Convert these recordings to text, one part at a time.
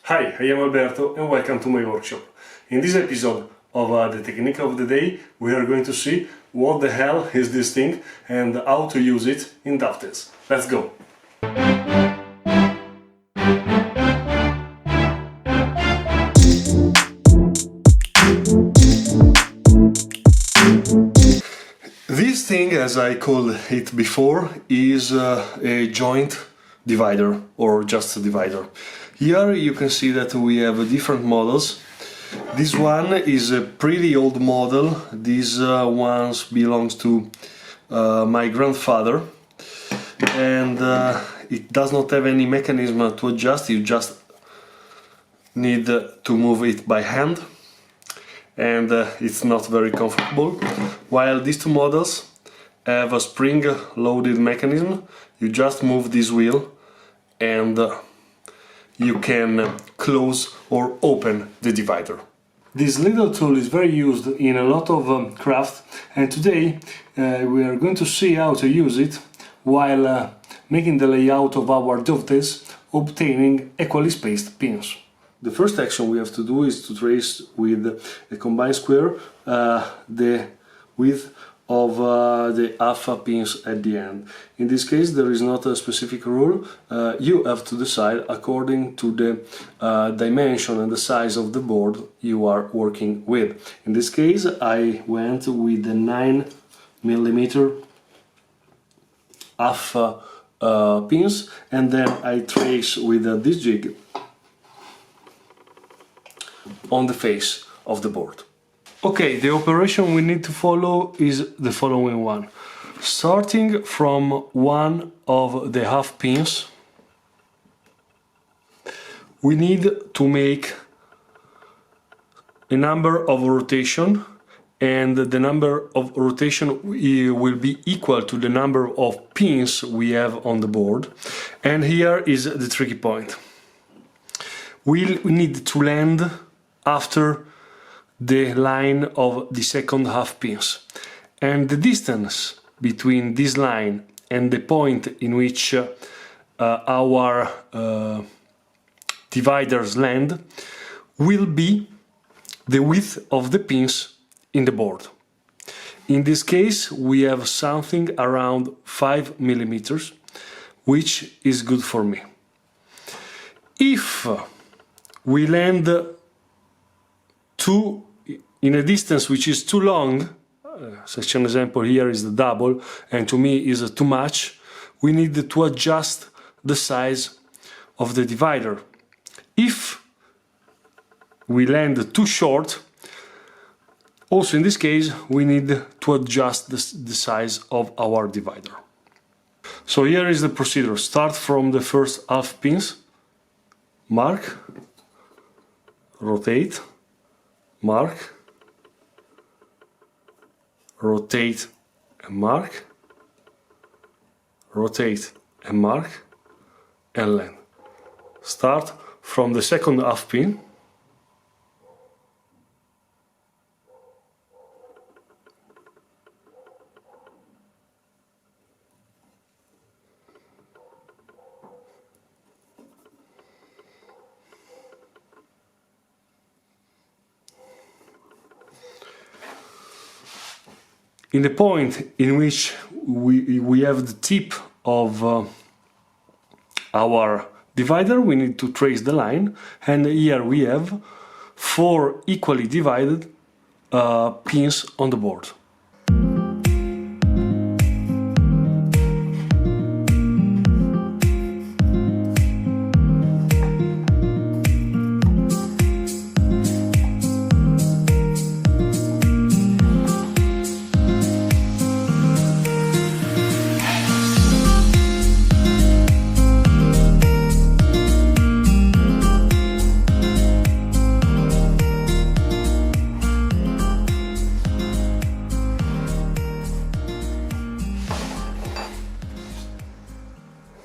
Hi, I am Alberto and welcome to my workshop. In this episode of the technique of the day, we are going to see what the hell is this thing and how to use it in dovetails. Let's go! This thing, as I called it before, is a joint divider or just a divider. Here you can see that we have different models. This one is a pretty old model. These ones belongs to my grandfather, and it does not have any mechanism to adjust. You just need to move it by hand, and it's not very comfortable. While these two models have a spring-loaded mechanism, you just move this wheel and you can close or open the divider. This little tool is very used in a lot of craft, and today we are going to see how to use it while making the layout of our dovetails, obtaining equally spaced pins. The first action we have to do is to trace with a combined square the width of the alpha pins at the end. In this case there is not a specific rule. You have to decide according to the dimension and the size of the board you are working with. In this case I went with the 9mm alpha pins, and then I trace with this jig on the face of the board. Okay, the operation we need to follow is the following one. Starting from one of the half pins, we need to make a number of rotation, and the number of rotation will be equal to the number of pins we have on the board. And here is the tricky point. We need to land after the line of the second half pins, and the distance between this line and the point in which our dividers land will be the width of the pins in the board. In this case we have something around 5mm, which is good for me. If we land in a distance which is too long, such an example here is the double, and to me is too much, we need to adjust the size of the divider. If we land too short, also in this case we need to adjust the size of our divider. So here is the procedure. Start from the first half pins, mark, rotate, mark, rotate and mark, rotate and mark, and land. Start from the second half pin, in the point in which we have the tip of our divider, we need to trace the line, and here we have 4 equally divided pins on the board.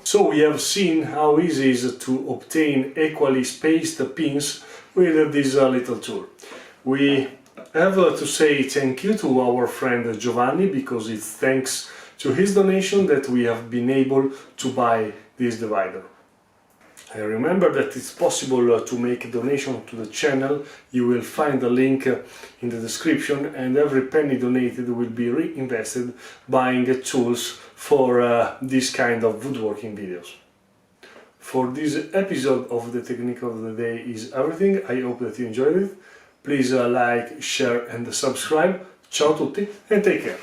So we have seen how easy it is to obtain equally spaced pins with this little tool. We have to say thank you to our friend Giovanni, because it's thanks to his donation that we have been able to buy this divider. Remember that it's possible to make a donation to the channel. You will find the link in the description, and every penny donated will be reinvested buying tools for this kind of woodworking videos. For this episode of the Technique of the Day is everything. I hope that you enjoyed it. Please like, share and subscribe. Ciao a tutti and take care.